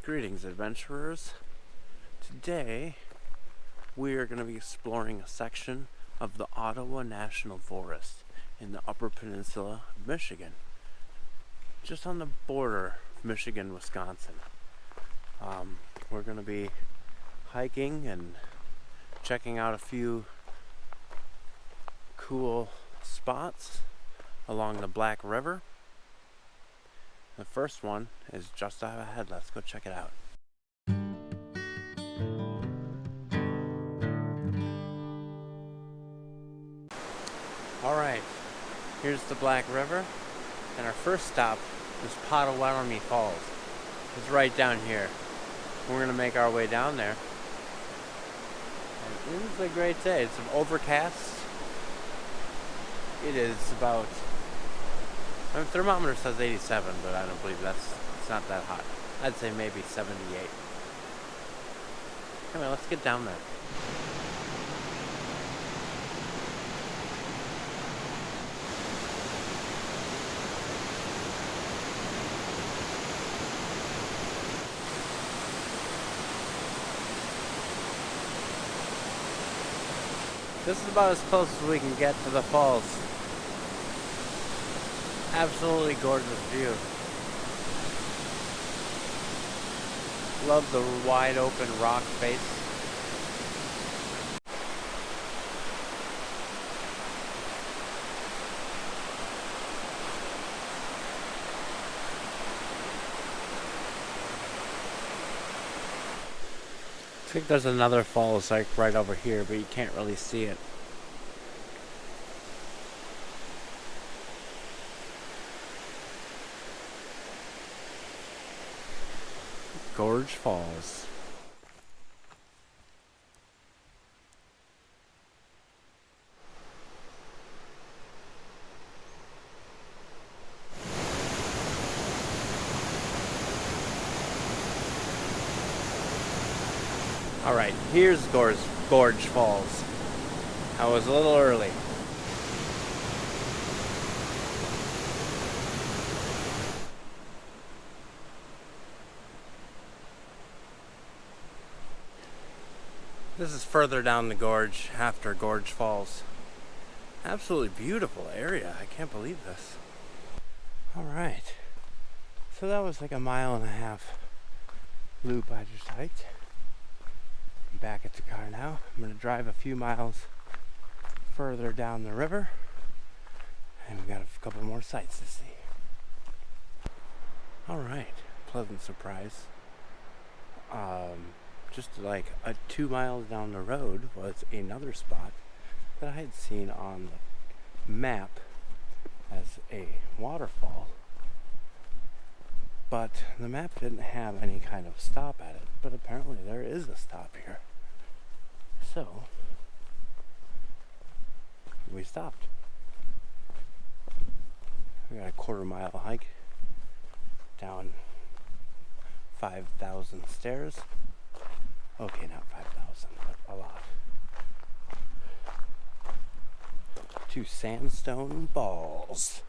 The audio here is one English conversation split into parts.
Greetings, adventurers. Today we are going to be exploring a section of the Ottawa National Forest in the Upper Peninsula of Michigan, just on the border of Michigan, Wisconsin. We're going to be hiking and checking out a few cool spots along the Black River. The first one is just up ahead. Let's go check it out. Alright, here's the Black River, and our first stop is Ottawa Falls. It's right down here. We're going to make our way down there. And it is a great day. It's overcast. It is about, my thermometer says 87, but I don't believe it's not that hot. I'd say maybe 78. Anyway, let's get down there. This is about as close as we can get to the falls. Absolutely gorgeous view. Love the wide open rock face. I think there's another falls like right over here, but you can't really see it. Gorge Falls. Alright, here's Gorge Falls. I was a little early. This is further down the gorge after Gorge Falls. Absolutely beautiful area. I can't believe this. Alright. So that was like a 1.5 mile loop I just hiked. I'm back at the car now. I'm going to drive a few miles further down the river. And we've got a couple more sights to see. Alright. Pleasant surprise. Just like 2 miles down the road was another spot that I had seen on the map as a waterfall, but the map didn't have any kind of stop at it, but apparently there is a stop here. So we stopped. We got a 1/4 mile hike down 5,000 stairs. Okay, not 5,000, but a lot. To Sandstone Falls.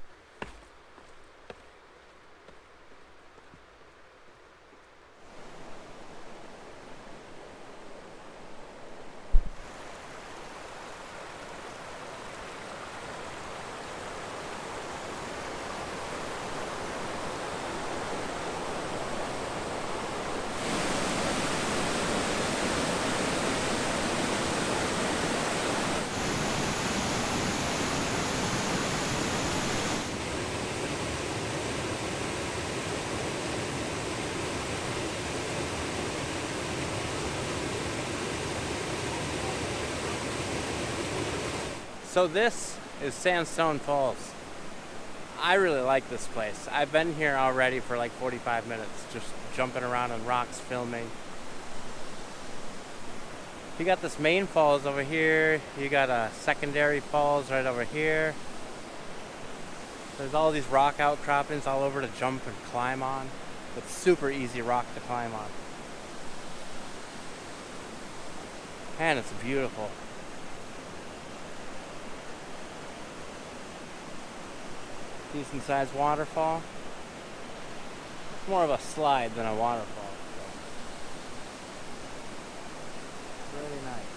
So this is Sandstone Falls. I really like this place. I've been here already for like 45 minutes, just jumping around on rocks, filming. You got this main falls over here. You got a secondary falls right over here. There's all these rock outcroppings all over to jump and climb on. It's super easy rock to climb on. And it's beautiful. Decent sized waterfall. It's more of a slide than a waterfall. So. Really nice.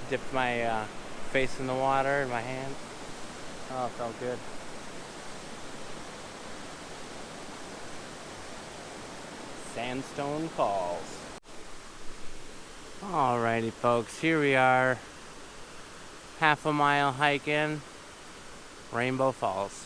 Dipped my face in the water in my hand. Oh, it felt good. Sandstone Falls. Alrighty folks, here we are. Half a mile hike in Rainbow Falls.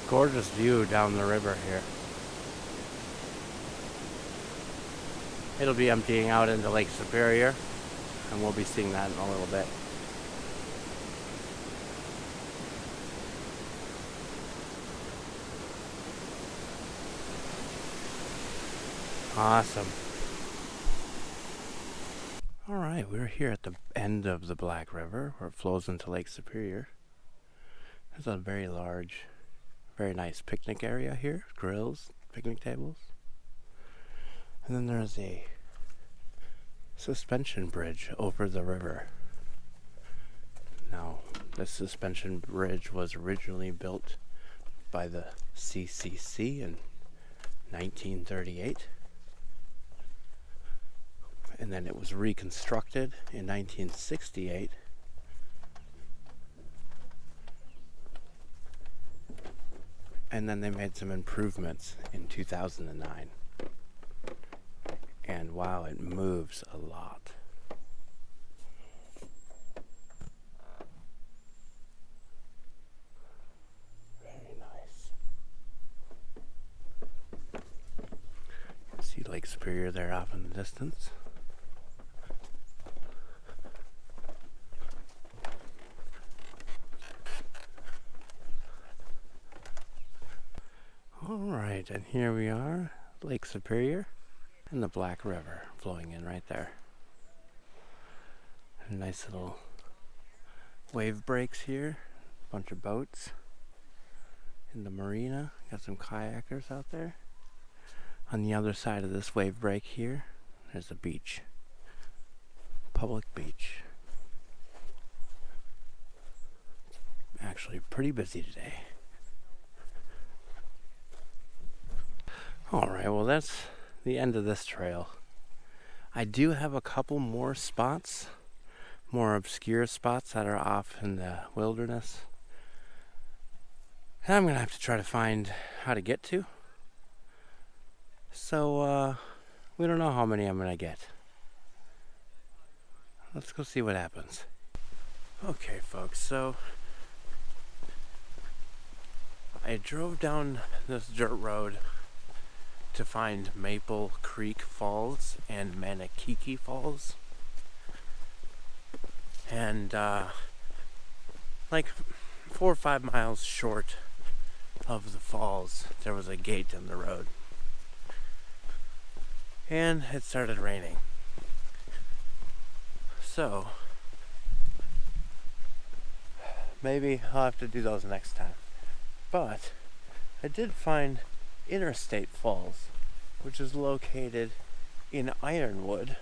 Gorgeous view down the river here. It'll be emptying out into Lake Superior, and we'll be seeing that in a little bit. Awesome. Alright, we're here at the end of the Black River where it flows into Lake Superior. There's a very large, very nice picnic area here, grills, picnic tables. And then there's a suspension bridge over the river. Now, this suspension bridge was originally built by the CCC in 1938. And then it was reconstructed in 1968. And then they made some improvements in 2009. And wow, it moves a lot. Very nice. You see Lake Superior there off in the distance. Alright, and here we are, Lake Superior and the Black River flowing in right there. A nice little wave breaks here, a bunch of boats in the marina. Got some kayakers out there. On the other side of this wave break here, there's a beach. Public beach. Actually pretty busy today. Alright, well that's the end of this trail. I do have a couple more spots, more obscure spots that are off in the wilderness. And I'm going to have to try to find how to get to. So, we don't know how many I'm going to get. Let's go see what happens. Okay, folks, so I drove down this dirt road to find Maple Creek Falls and Manakiki Falls. And like 4 or 5 miles short of the falls, there was a gate in the road. And it started raining. So maybe I'll have to do those next time. But I did find Interstate Falls, which is located in Ironwood.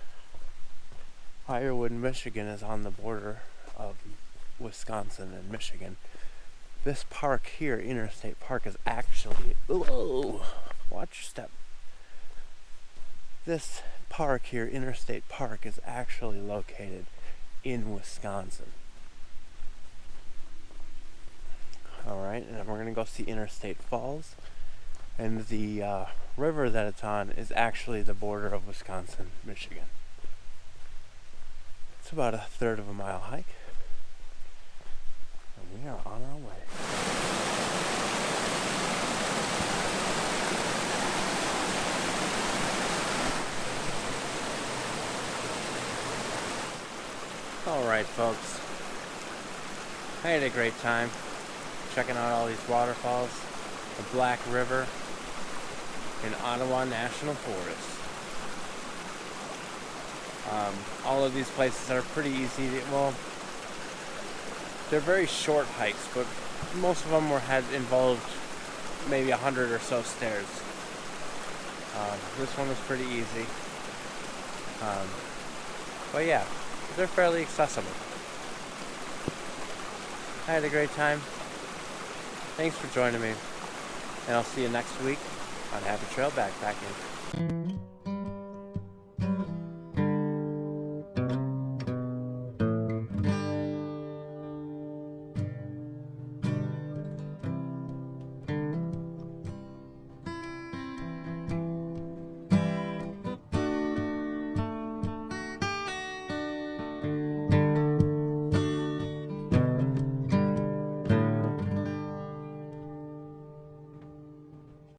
Ironwood, Michigan is on the border of Wisconsin and Michigan. This park here, Interstate Park, is actually... Whoa! Watch your step. This park here, Interstate Park, is actually located in Wisconsin. Alright, and we're going to go see Interstate Falls. And the river that it's on is actually the border of Wisconsin, Michigan. It's about 1/3 of a mile hike. And we are on our way. Alright, folks. I had a great time checking out all these waterfalls, the Black River. in Ottawa National Forest. All of these places are pretty easy to, well, they're very short hikes, but most of them had involved maybe 100 or so stairs. This one was pretty easy. But yeah, they're fairly accessible. I had a great time. Thanks for joining me, and I'll see you next week on Happy Trail Backpacking.